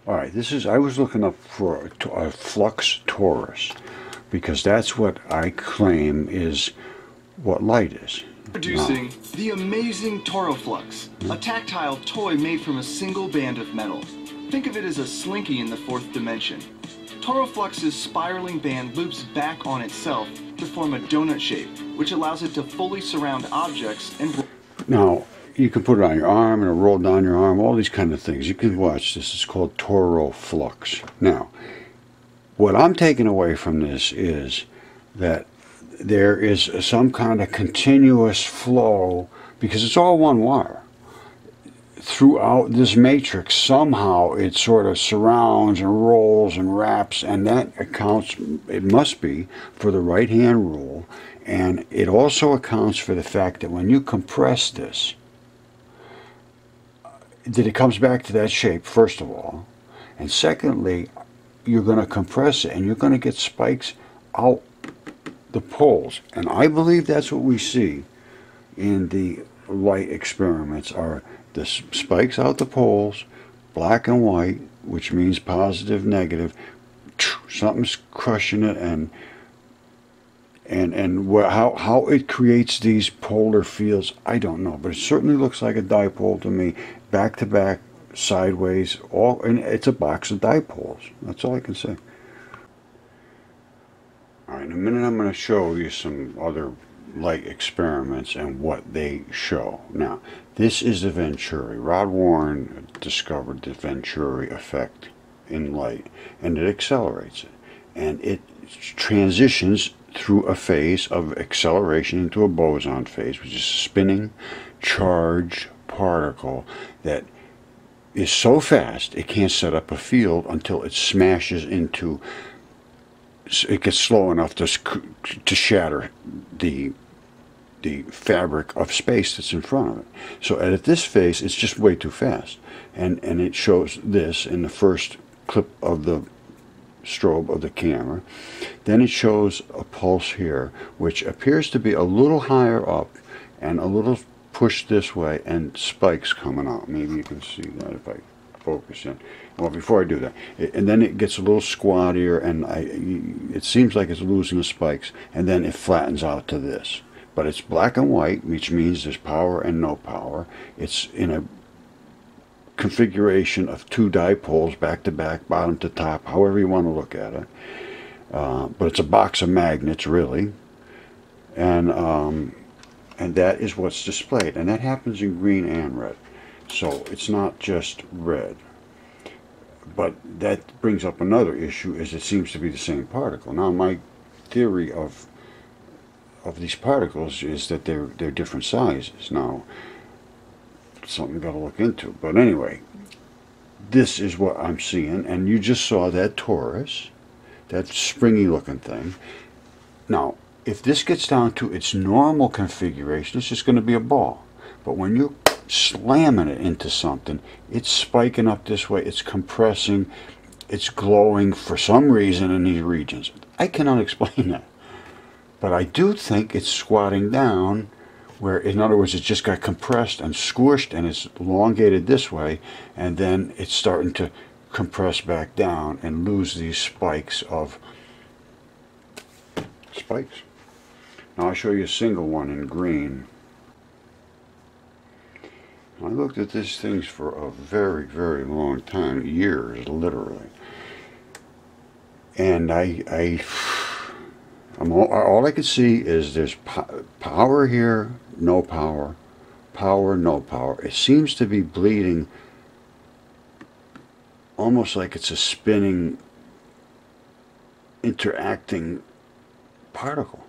Alright, I was looking up for a flux torus, because that's what I claim is what light is. Introducing the amazing Toroflux, a tactile toy made from a single band of metal. Think of it as a slinky in the fourth dimension. Toroflux's spiraling band loops back on itself to form a donut shape, which allows it to fully surround objects and... Now, you can put it on your arm and it'll roll down your arm, all these kind of things. You can watch this. It's called Toroflux. Now, what I'm taking away from this is that there is some kind of continuous flow, because it's all one wire. Throughout this matrix, somehow it sort of surrounds and rolls and wraps, and that accounts, it must be, for the right hand rule. And it also accounts for the fact that when you compress this, that it comes back to that shape, first of all. And secondly, you're going to compress it and you're going to get spikes out the poles. And I believe that's what we see in the light experiments, are the spikes out the poles, black and white, which means positive, negative. Something's crushing it, and how it creates these polar fields, I don't know, but it certainly looks like a dipole to me, back to back, sideways, and it's a box of dipoles. That's all I can say. All right, in a minute I'm going to show you some other light experiments and what they show. Now, this is the Venturi. Rod Warren discovered the Venturi effect in light, and it accelerates it, and it transitions through a phase of acceleration into a boson phase, which is a spinning charged particle that is so fast it can't set up a field until it smashes into, it gets slow enough to shatter the fabric of space that's in front of it. So at this phase, it's just way too fast, and it shows this in the first clip of the strobe of the camera. Then it shows a pulse here, which appears to be a little higher up and a little pushed this way, and spikes coming out. Maybe you can see that if I focus in. Well, before I do that, and then it gets a little squattier, and it seems like it's losing the spikes, and then it flattens out to this. But it's black and white, which means there's power and no power. It's in a configuration of two dipoles, back to back, bottom to top, however you want to look at it. But it's a box of magnets, really, and that is what's displayed, and that happens in green and red. So it's not just red. But that brings up another issue, is it seems to be the same particle. Now, my theory of these particles is that they're different sizes. Now, something you got to look into. But anyway, this is what I'm seeing, and you just saw that torus, that springy looking thing. Now, if this gets down to its normal configuration, it's just going to be a ball. But when you're slamming it into something, it's spiking up this way, it's compressing, it's glowing for some reason in these regions. I cannot explain that. But I do think it's squatting down, where, in other words, it just got compressed and squished, and it's elongated this way, and then it's starting to compress back down and lose these spikes of spikes. Now I'll show you a single one in green. I looked at these things for a very, very long time, years, literally. And all I could see is there's power here, no power, power, no power. It seems to be bleeding almost like it's a spinning, interacting particle.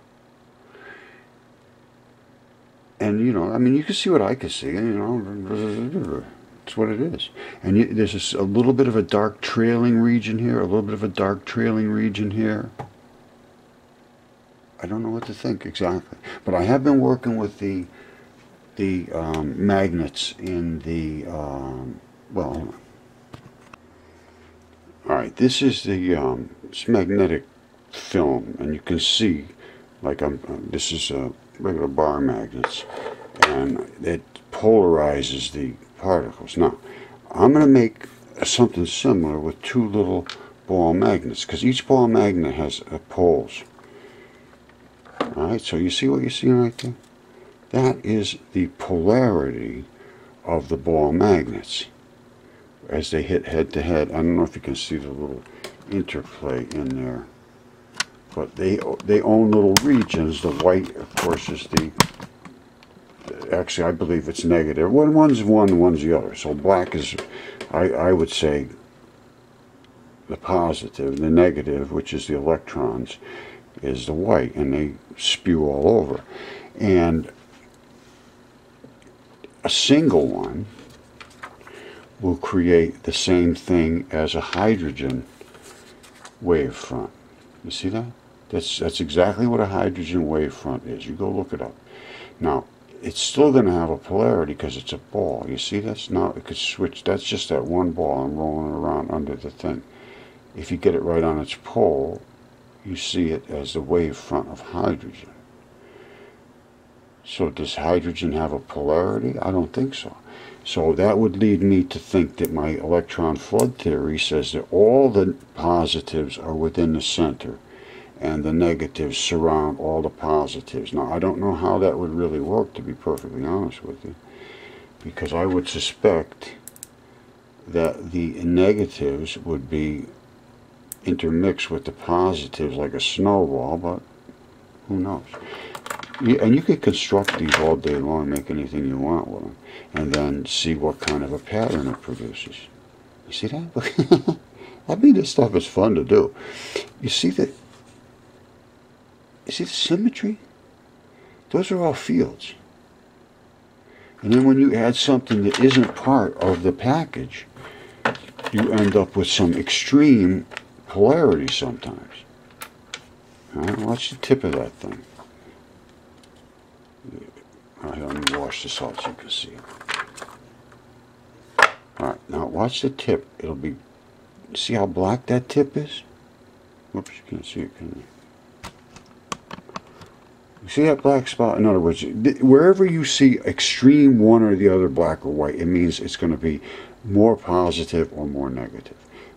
And, you know, I mean, you can see what I can see, you know, it's what it is. And there's a little bit of a dark trailing region here, a little bit of a dark trailing region here. I don't know what to think exactly. But I have been working with the magnets in the, well, hold on. Alright, this is the it's magnetic film, and you can see, like, this is regular bar magnets, and it polarizes the particles. Now, I'm going to make something similar with two little ball magnets, because each ball magnet has poles. Alright, so you see what you're seeing right there? That is the polarity of the ball magnets as they hit head to head. I don't know if you can see the little interplay in there, but they own little regions. The white, of course, is the, actually I believe it's negative. One's one, one's the other. So black is, I would say, the positive. The negative, which is the electrons, is the white, and they spew all over. And a single one will create the same thing as a hydrogen wavefront. You see that? That's exactly what a hydrogen wavefront is. You go look it up. Now, it's still going to have a polarity because it's a ball. You see, that's not, it could switch. That's just that one ball and rolling around under the thing. If you get it right on its pole, you see it as the wavefront of hydrogen. So does hydrogen have a polarity? I don't think so. So that would lead me to think that my electron flood theory says that all the positives are within the center and the negatives surround all the positives. Now, I don't know how that would really work, to be perfectly honest with you, because I would suspect that the negatives would be intermixed with the positives like a snowball, but who knows? And you could construct these all day long, make anything you want with them, and then see what kind of a pattern it produces. You see that? I mean, this stuff is fun to do. You see that? You see the symmetry? Those are all fields. And then when you add something that isn't part of the package, you end up with some extreme polarity sometimes. All right, watch the tip of that thing. All right, let me wash this out so you can see it. All right, now watch the tip. It'll be, see how black that tip is? Whoops, you can't see it, can you? You see that black spot? In other words, wherever you see extreme one or the other, black or white, it means it's going to be more positive or more negative.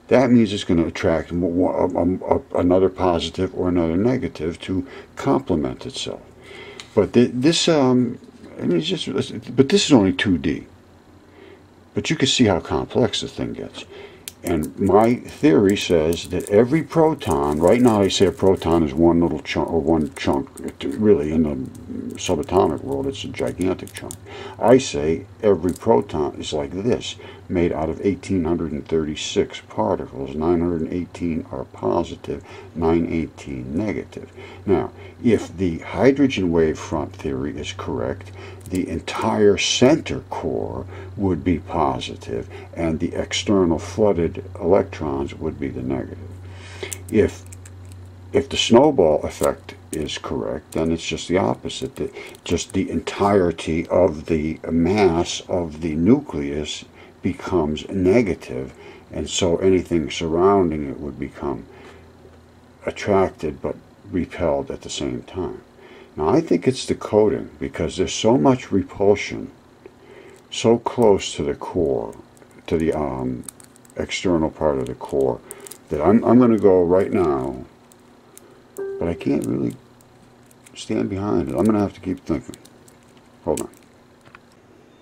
That means it's going to attract another positive or another negative to complement itself. But this, I mean, it's just, but this is only 2D. But you can see how complex the thing gets. And my theory says that every proton, right now they say a proton is one little chunk, or one chunk, really in the subatomic world it's a gigantic chunk. I say every proton is like this, made out of 1,836 particles. 918 are positive, 918 negative. Now, if the hydrogen wavefront theory is correct, the entire center core would be positive, and the external flooded electrons would be the negative. If the snowball effect is correct, then it's just the opposite. Just the entirety of the mass of the nucleus becomes negative, and so anything surrounding it would become attracted but repelled at the same time. Now, I think it's the coating, because there's so much repulsion so close to the core, to the external part of the core, that I'm going to go right now, but I can't really stand behind it. I'm going to have to keep thinking. Hold on.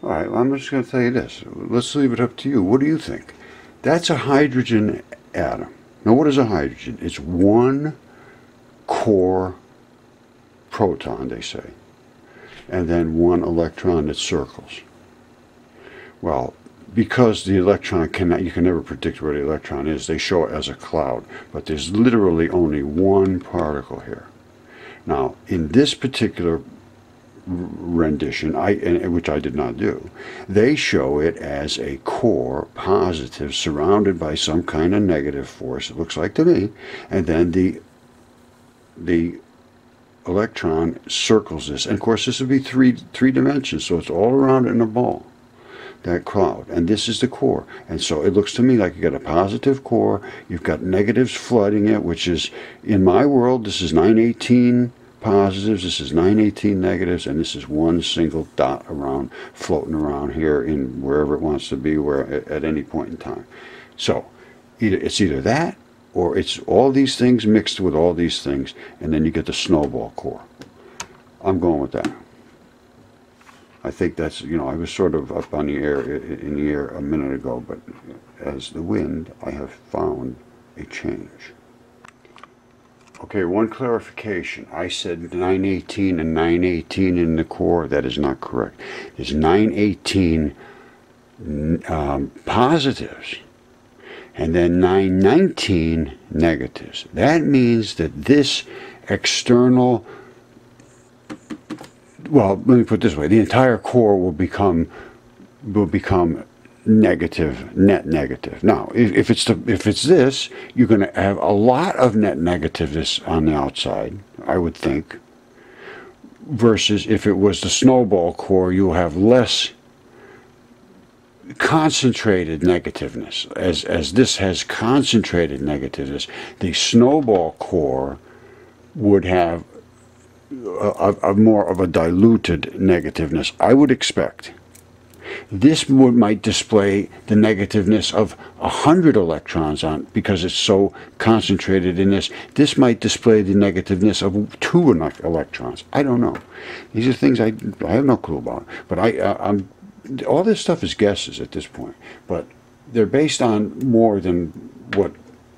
All right, well, I'm just going to tell you this. Let's leave it up to you. What do you think? That's a hydrogen atom. Now, what is a hydrogen? It's one core proton, they say, and then one electron that circles. Well, because the electron cannot, you can never predict where the electron is, they show it as a cloud, but there's literally only one particle here. Now, in this particular rendition, which I did not do, they show it as a core positive surrounded by some kind of negative force, it looks like to me, and then the electron circles this, and of course this would be three dimensions, so it's all around it in a ball, that cloud, and this is the core. And so it looks to me like you got a positive core, you've got negatives flooding it, which is, in my world, this is 918 positives, this is 918 negatives, and this is one single dot around, floating around here in wherever it wants to be, where at any point in time. So it's either that, or it's all these things mixed with all these things, and then you get the snowball core. I'm going with that. I think that's, I was sort of up on the air, in the air a minute ago, but as the wind, I have found a change. Okay, one clarification. I said 918 and 918 in the core. That is not correct. It's 918 positives and then 919 negatives. That means that this external, well, let me put it this way, the entire core will become negative, net negative. Now, if it's this, you're going to have a lot of net negativeness on the outside, I would think, versus if it was the snowball core, you'll have less concentrated negativeness. As this has concentrated negativeness, the snowball core would have a more of a diluted negativeness, I would expect. This might display the negativeness of 100 electrons on, because it's so concentrated in this. This might display the negativeness of 2 electrons. I don't know. These are things I have no clue about. But I'm all this stuff is guesses at this point. But they're based on more than what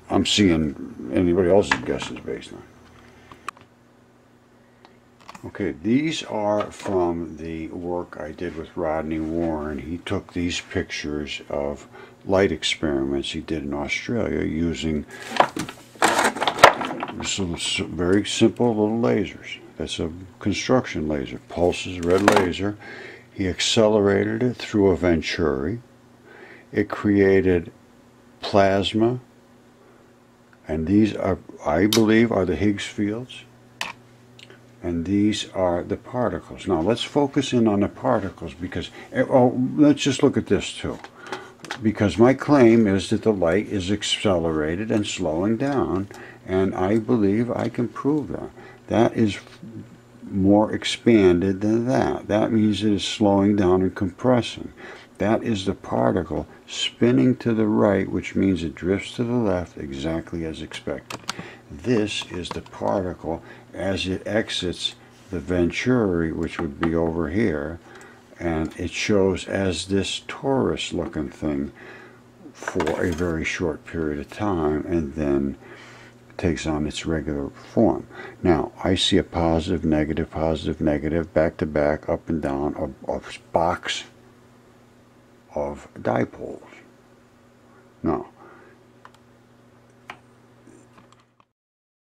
I'm seeing anybody else's guesses based on. Okay, these are from the work I did with Rodney Warren. He took these pictures of light experiments he did in Australia using some very simple little lasers. That's a construction laser, pulses, red laser. He accelerated it through a Venturi. It created plasma, and these are, I believe, are the Higgs fields. And these are the particles. Now let's focus in on the particles, because, let's just look at this too. Because my claim is that the light is accelerated and slowing down, and I believe I can prove that. That is more expanded than that. That means it is slowing down and compressing. That is the particle spinning to the right, which means it drifts to the left exactly as expected. This is the particle as it exits the Venturi, which would be over here, and it shows as this torus looking thing for a very short period of time, and then takes on its regular form. Now I see a positive, negative, back to back, up and down, a box of dipoles. Now